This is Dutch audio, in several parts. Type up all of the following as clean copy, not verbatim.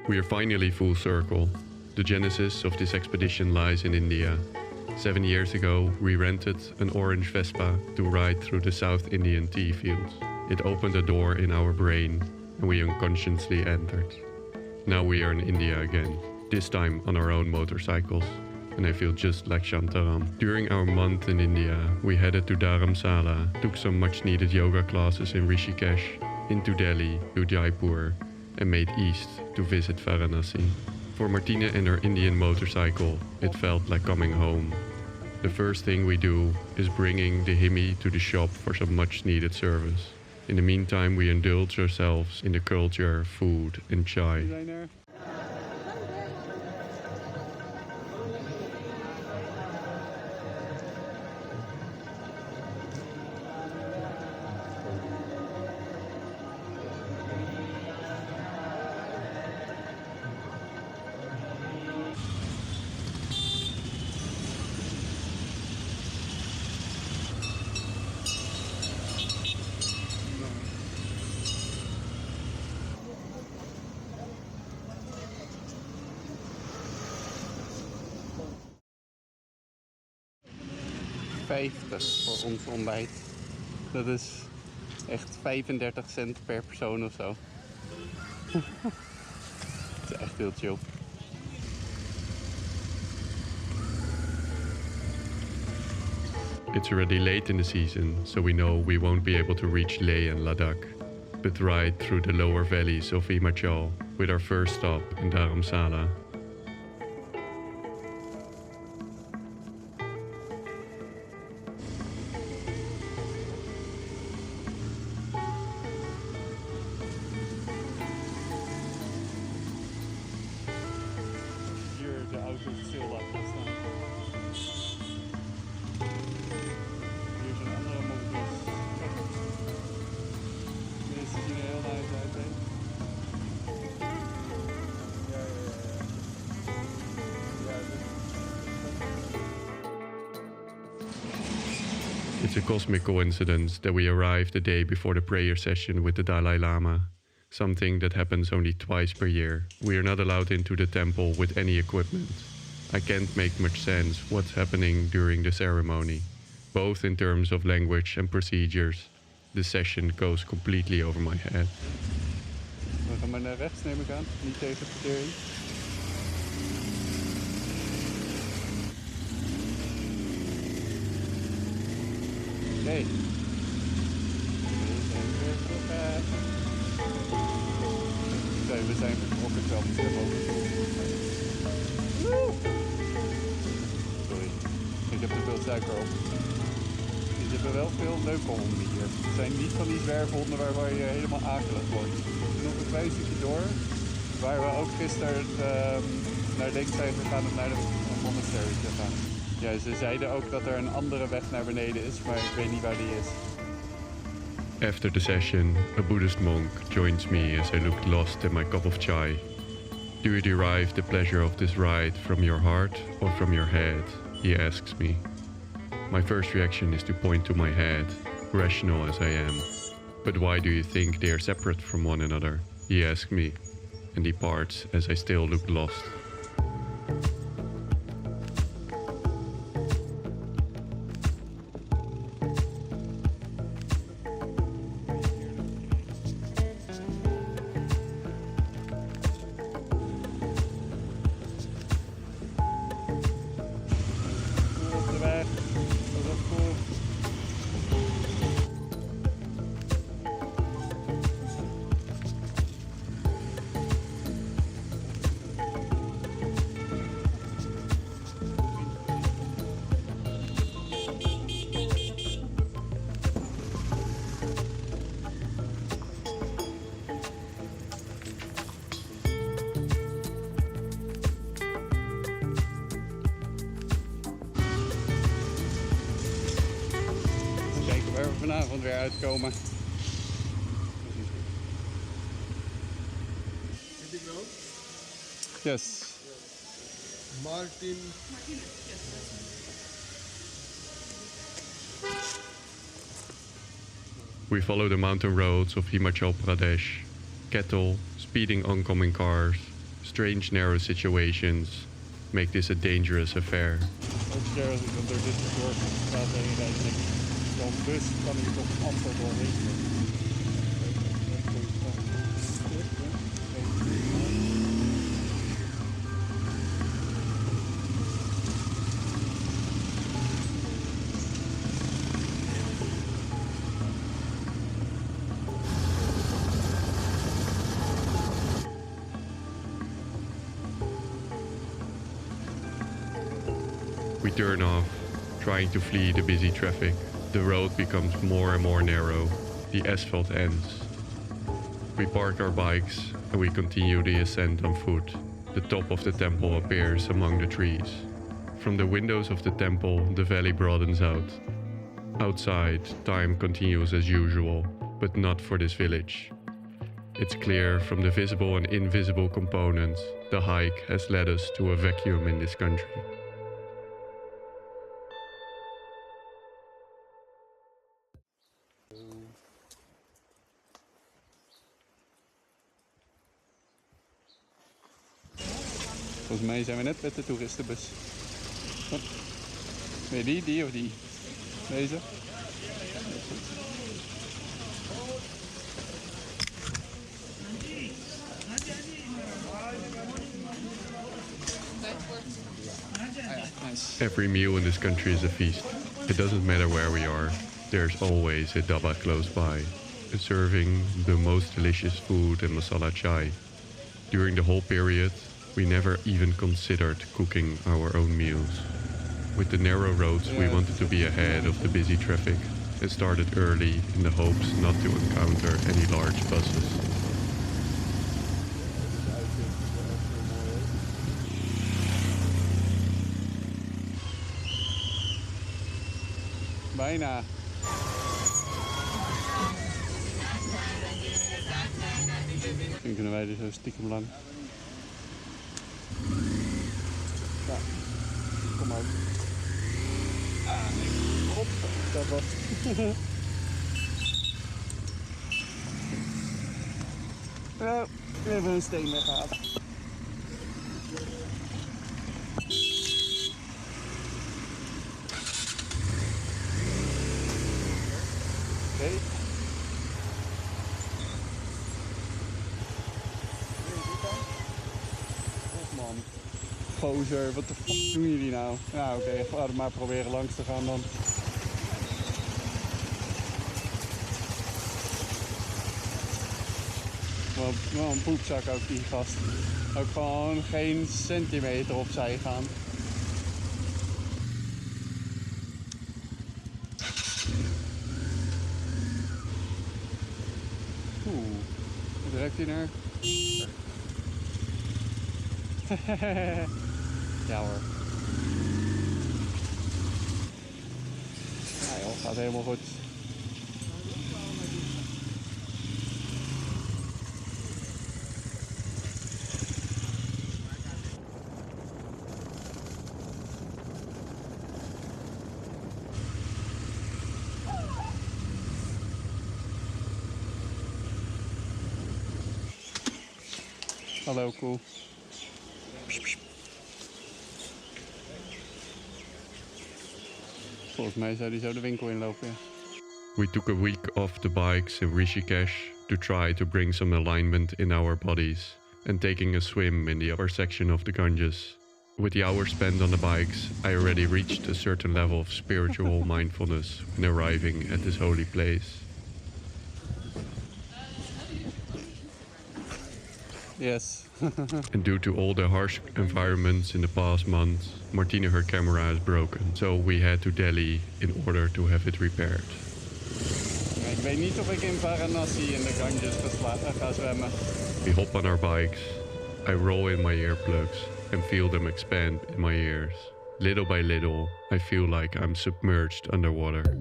We are finally full circle. The genesis of this expedition lies in India. 7 years ago, we rented an orange Vespa to ride through the South Indian tea fields. It opened a door in our brain, and we unconsciously entered. Now we are in India again, this time on our own motorcycles, and I feel just like Shantaram. During our month in India, we headed to Dharamsala, took some much-needed yoga classes in Rishikesh, into Delhi, to Jaipur, and made east to visit Varanasi. For Martine and her Indian motorcycle, it felt like coming home. The first thing we do is bringing the Himi to the shop for some much-needed service. In the meantime, we indulge ourselves in the culture, food and chai. Voor ons ontbijt. Dat is echt 35 cent per persoon of zo. Het is echt heel chill. It's already late in the season, so we know we won't be able to reach Leh and Ladakh, but ride through the lower valleys of Himachal with our first stop in Dharamsala. Hier de auto's stil laten staan. Hier is een andere motor. Dit ziet er heel nice uit, hè? It's a cosmic coincidence that we arrived the day before the prayer session with the Dalai Lama, something that happens only twice per year. We are not allowed into the temple with any equipment. I can't make much sense what's happening during the ceremony, both in terms of language and procedures. The session goes completely over my head. We gaan maar naar rechts, neem ik aan, niet tegen de vertering. Oké. We zijn vertrokken terwijl we er boven. Sorry, ik heb te veel suiker op. Ze hebben wel veel leuke honden hier. Het zijn niet van die zwerfhonden waarvan je helemaal akelig wordt. Nog een klein stukje door, waar we ook gisteren naar links zijn gegaan om naar de monastery te gaan. Ja, ze zeiden ook dat er een andere weg naar beneden is, maar ik weet niet waar die is. After the session, a Buddhist monk joins me as I looked lost in my cup of chai. Do you derive the pleasure of this ride from your heart or from your head? He asks me. My first reaction is to point to my head, rational as I am. But why do you think they are separate from one another? He asks me, and departs as I still look lost. Waar we vanavond weer uitkomen. Yes. Martine. We follow the mountain roads of Himachal Pradesh. Cattle, speeding oncoming cars, Strange narrow situations make this a dangerous affair. Ook serieus, want door dit soort straat heen rijden, denk ik, zo'n bus kan hier toch amper doorheen. We turn off, trying to flee the busy traffic. The road becomes more and more narrow. The asphalt ends. We park our bikes and we continue the ascent on foot. The top of the temple appears among the trees. From the windows of the temple, the valley broadens out. Outside, time continues as usual, but not for this village. It's clear from the visible and invisible components, the hike has led us to a vacuum in this country. Volgens mij zijn we net met de toeristenbus. Hop. Ben je die of die? Deze? Nice. Every meal in this country is a feast. It doesn't matter where we are, there's always a dhaba close by, serving the most delicious food and masala chai. During the whole period, we never even considered cooking our own meals. With the narrow roads, we wanted to be ahead of the busy traffic and started early in the hopes not to encounter any large buses. Bijna. Dan kunnen wij er zo stiekem lang. Ja, kom uit. Hop, dat was. Nou, we hebben een steen weggehaald. Oké. Man. Gozer, wat de fuck doen jullie nou? Ja, oké, laten we maar proberen langs te gaan dan. Wel een poepzak ook die gast. Ook gewoon geen centimeter opzij gaan. Wat ruikt hij naar? Ja hoor. Ja joh, gaat helemaal goed. Hallo, cool. Volgens mij zou die zo de winkel inlopen, ja. We took a week off the bikes in Rishikesh to try to bring some alignment in our bodies and taking a swim in the upper section of the Ganges. With the hours spent on the bikes, I already reached a certain level of spiritual mindfulness when arriving at this holy place. Yes. And due to all the harsh environments in the past months, Martine, her camera is broken. So we head to Delhi in order to have it repaired. Ik weet niet of ik in Varanasi in de Ganges ga zwemmen. We hop on our bikes. I roll in my earplugs and feel them expand in my ears. Little by little, I feel like I'm submerged underwater.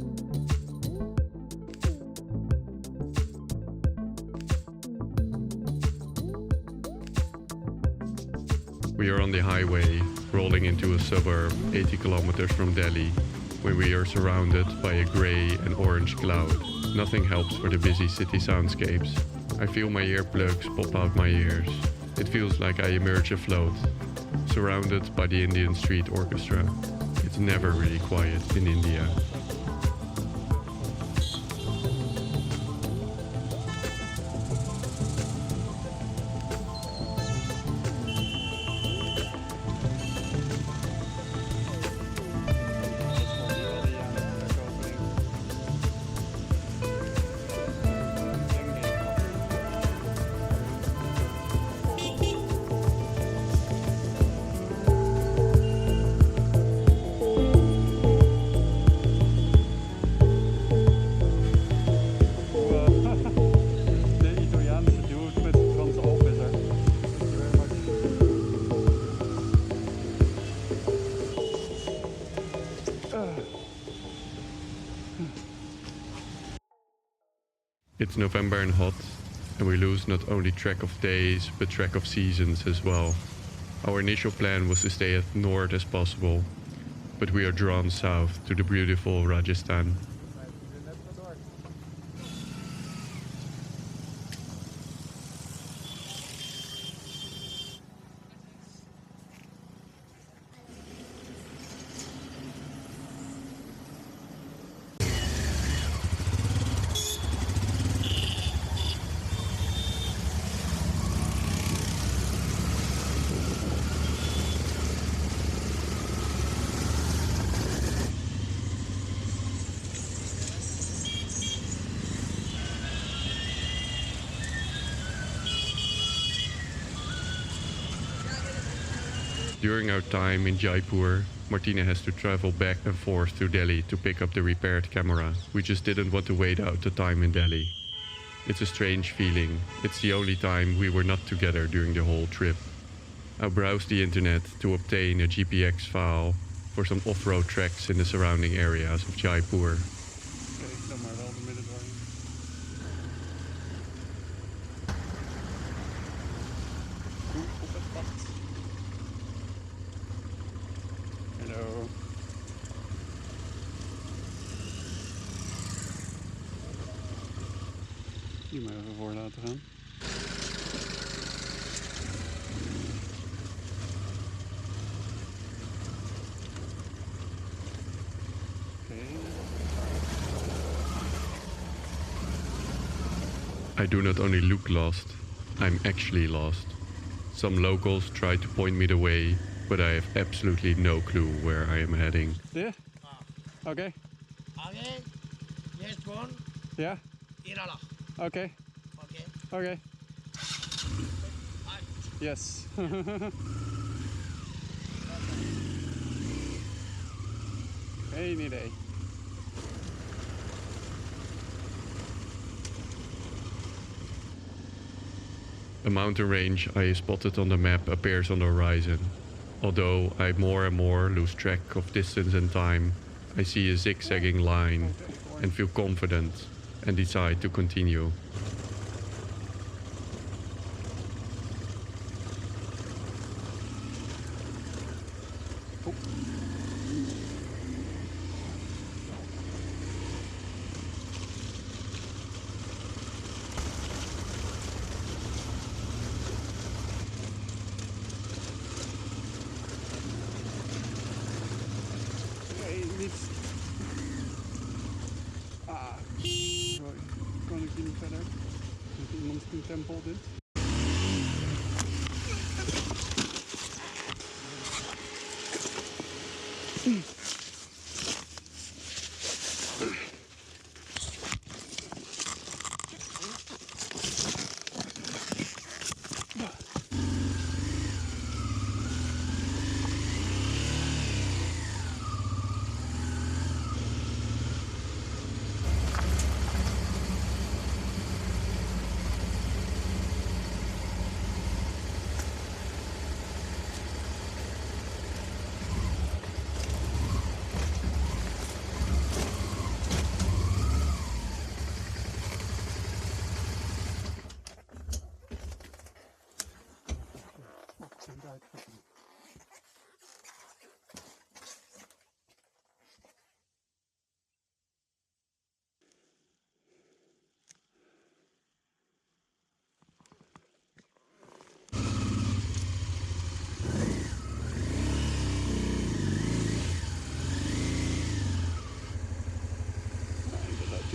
We are on the highway, rolling into a suburb 80 kilometers from Delhi, when we are surrounded by a grey and orange cloud. Nothing helps for the busy city soundscapes. I feel my earplugs pop out my ears. It feels like I emerge afloat, surrounded by the Indian street orchestra. It's never really quiet in India. De Italiaanse dude met de Transalp is er. Thank you very much. It's November and hot, and we lose not only track of days, but track of seasons as well. Our initial plan was to stay as north as possible, but we are drawn south to the beautiful Rajasthan. During our time in Jaipur, Martine has to travel back and forth to Delhi to pick up the repaired camera. We just didn't want to wait out the time in Delhi. It's a strange feeling. It's the only time we were not together during the whole trip. I browsed the internet to obtain a GPX file for some off-road tracks in the surrounding areas of Jaipur. Oké, dan maar wel de midden doorheen. Op het pad. Hallo. Die maar even voor laten gaan. I do not only look lost, I'm actually lost. Some locals try to point me the way, but I have absolutely no clue where I am heading. There? Okay. Okay, next one, Yeah? Irala. Okay. Okay. Okay. Bye. Yes. Geen idee. A mountain range I spotted on the map appears on the horizon. Although I more and more lose track of distance and time, I see a zigzagging line and feel confident and decide to continue. Nee, niet. Sorry. Kan ik hier niet verder? Met iemand een tempel dit?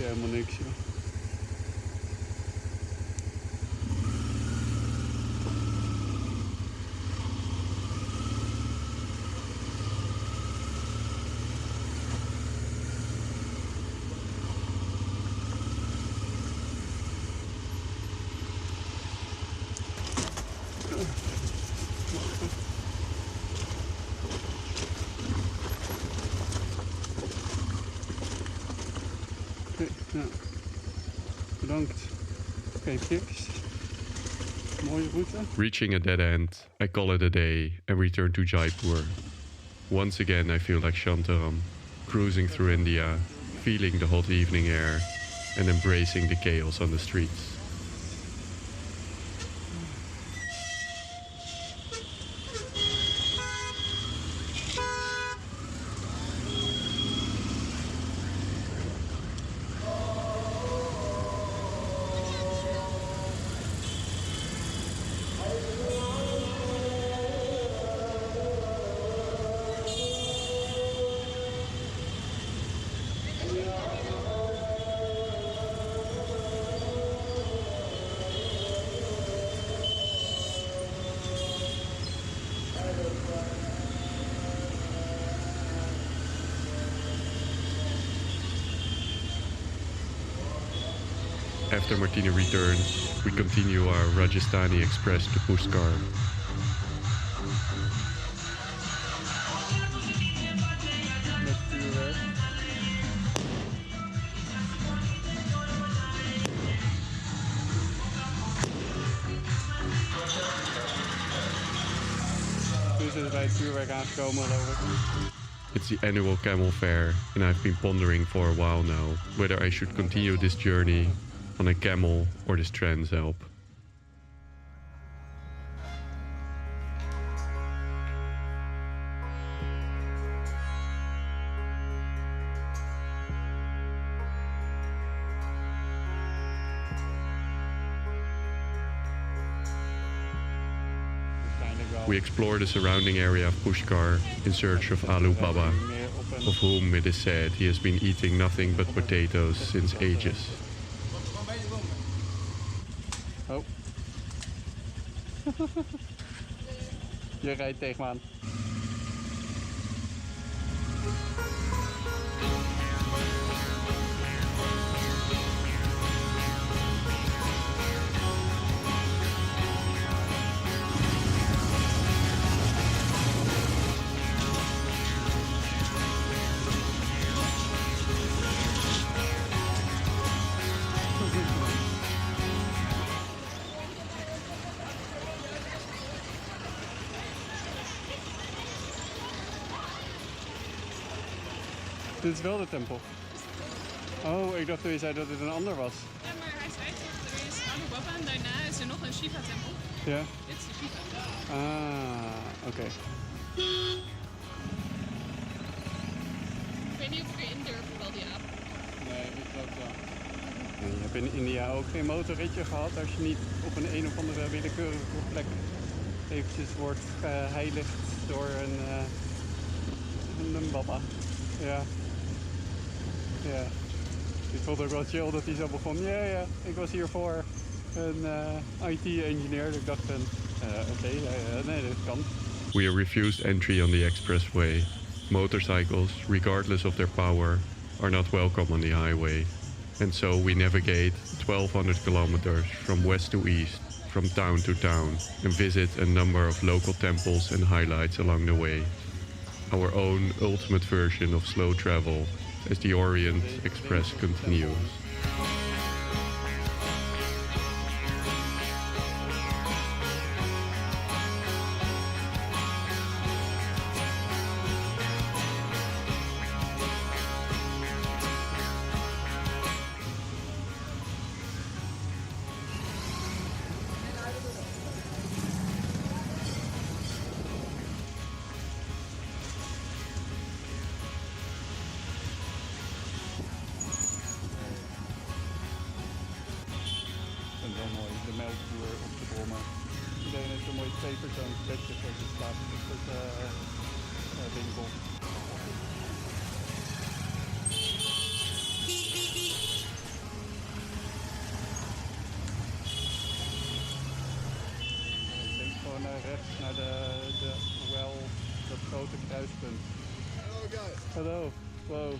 je helemaal niks, joh. Oké, nou, bedankt. Oké, tips. Mooie route. Reaching a dead end, I call it a day and return to Jaipur. Once again, I feel like Shantaram, cruising through India, feeling the hot evening air and embracing the chaos on the streets. After Martine returns, we continue our Rajasthani express to Pushkar. Met vuurwerk. Toen zijn we bij het vuurwerk aangekomen, geloof ik. It's the annual camel fair, and I've been pondering for a while now whether I should continue this journey on a camel or this Transalp. We explore the surrounding area of Pushkar in search of Alu Baba, of whom it is said he has been eating nothing but potatoes since ages. Oh. Je rijdt tegen me aan. Dit is wel de tempel. Oh, ik dacht dat je zei dat dit een ander was. Ja, maar hij zei toch, er is Alu Baba en daarna is er nog een Shiva-tempel. Ja? Dit is de Shiva. Ah, oké. Ik weet niet of ik erin durf, wel die aap. Nee, ik geloof het wel. Je hebt in India ook geen motorritje gehad als je niet op een of andere willekeurige plek eventjes wordt geheiligd door een baba. Ja. Ja. Ik vond het ook wel chill dat hij zo begon. Ja, ik was hiervoor een IT-engineer. Dus ik dacht van, oké, nee, dat kan. We are refused entry on the expressway. Motorcycles, regardless of their power, are not welcome on the highway. And so we navigate 1200 kilometers from west to east, from town to town, and visit a number of local temples and highlights along the way. Our own ultimate version of slow travel as the Orient Express continues. De melkboer op de brommer. Iedereen heeft een mooi tweepersoonsbedje voor zijn slaap. Dat is winkel. Hello. Whoa.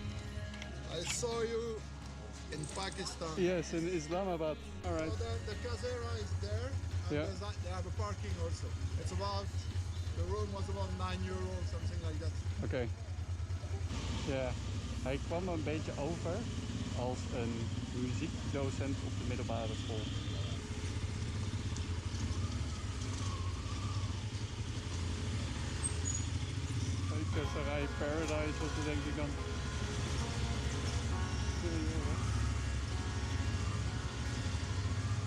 I saw you in Pakistan. Yes, in Islamabad. All right. So the Casera is there, and Yeah. they have a parking also. It's about, the room was about €9, something like that. Oké. Ja, hij kwam een beetje over als een muziekdocent op de middelbare school. Sarai Paradise was er denk ik dan.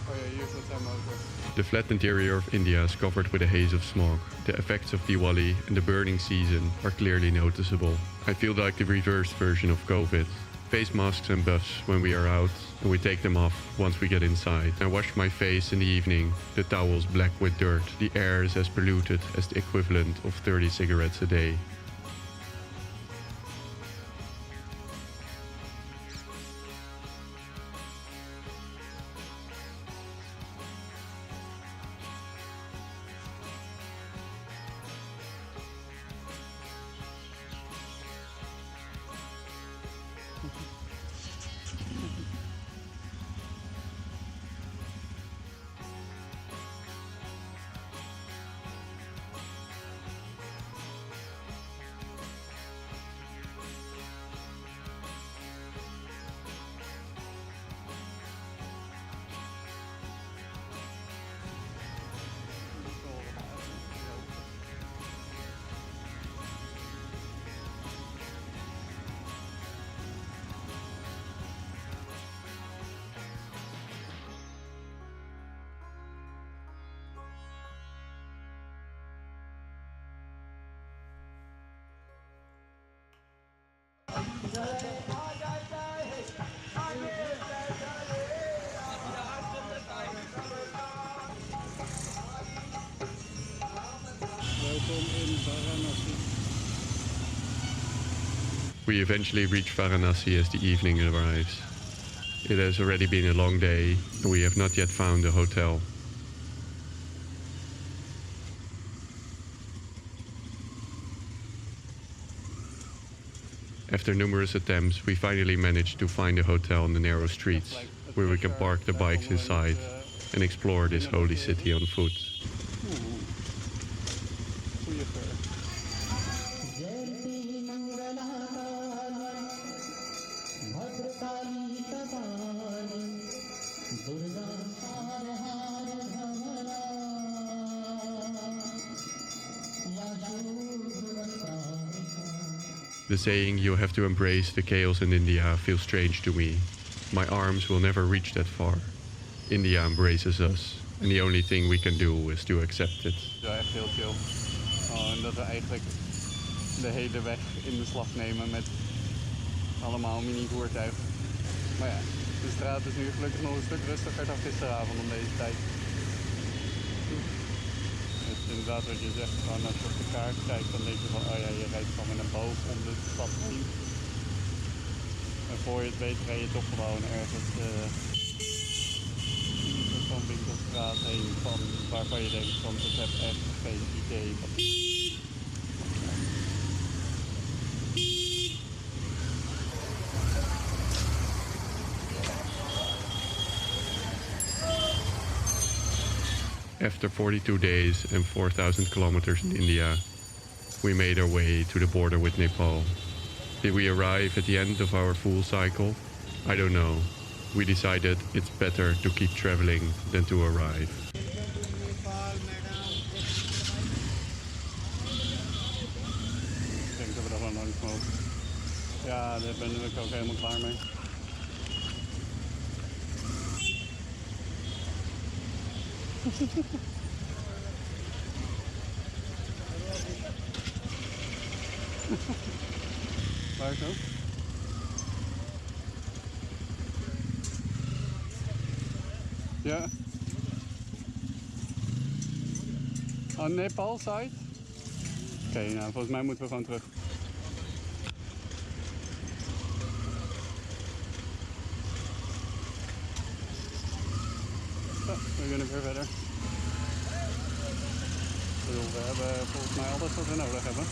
Oh ja, hier zit zijn motor. The flat interior of India is covered with a haze of smog. The effects of Diwali and the burning season are clearly noticeable. I feel like the reversed version of COVID. Face masks and buffs when we are out, and we take them off once we get inside. I wash my face in the evening, the towel's black with dirt. The air is as polluted as the equivalent of 30 cigarettes a day. Welkom in Varanasi. We eventually reach Varanasi as the evening arrives. It has already been a long day, and we have not yet found a hotel. After numerous attempts, we finally managed to find a hotel in the narrow streets, where we can park the bikes inside and explore this holy city on foot. Goeie geur. The saying, "you have to embrace the chaos in India," feels strange to me. My arms will never reach that far. India embraces us, and the only thing we can do is to accept it. Ja, echt heel chill. Oh, en dat we eigenlijk de hele weg in beslag nemen met allemaal mini-voertuigen. Maar ja, de straat is nu gelukkig nog een stuk rustiger dan gisteravond om deze tijd. Het is inderdaad wat je zegt, gewoon als je op de kaart kijkt, dan denk je van, oh ja, je rijdt gewoon met een boog om de stad heen. En voor je het weet rij je toch gewoon ergens van winkelstraat heen waarvan je denkt van ik heb echt geen idee wat. After 42 days and 4,000 kilometers in India, we made our way to the border with Nepal. Did we arrive at the end of our full cycle? I don't know. We decided it's better to keep traveling than to arrive. Ik denk dat we daar gewoon langs mogen. Ja, daar ben ik ook helemaal klaar mee. Waar is het? Ja. On Nepal side? Oké, nou volgens mij moeten we gewoon terug. Zo, we kunnen weer verder. Ik bedoel, we hebben volgens mij alles wat we nodig hebben.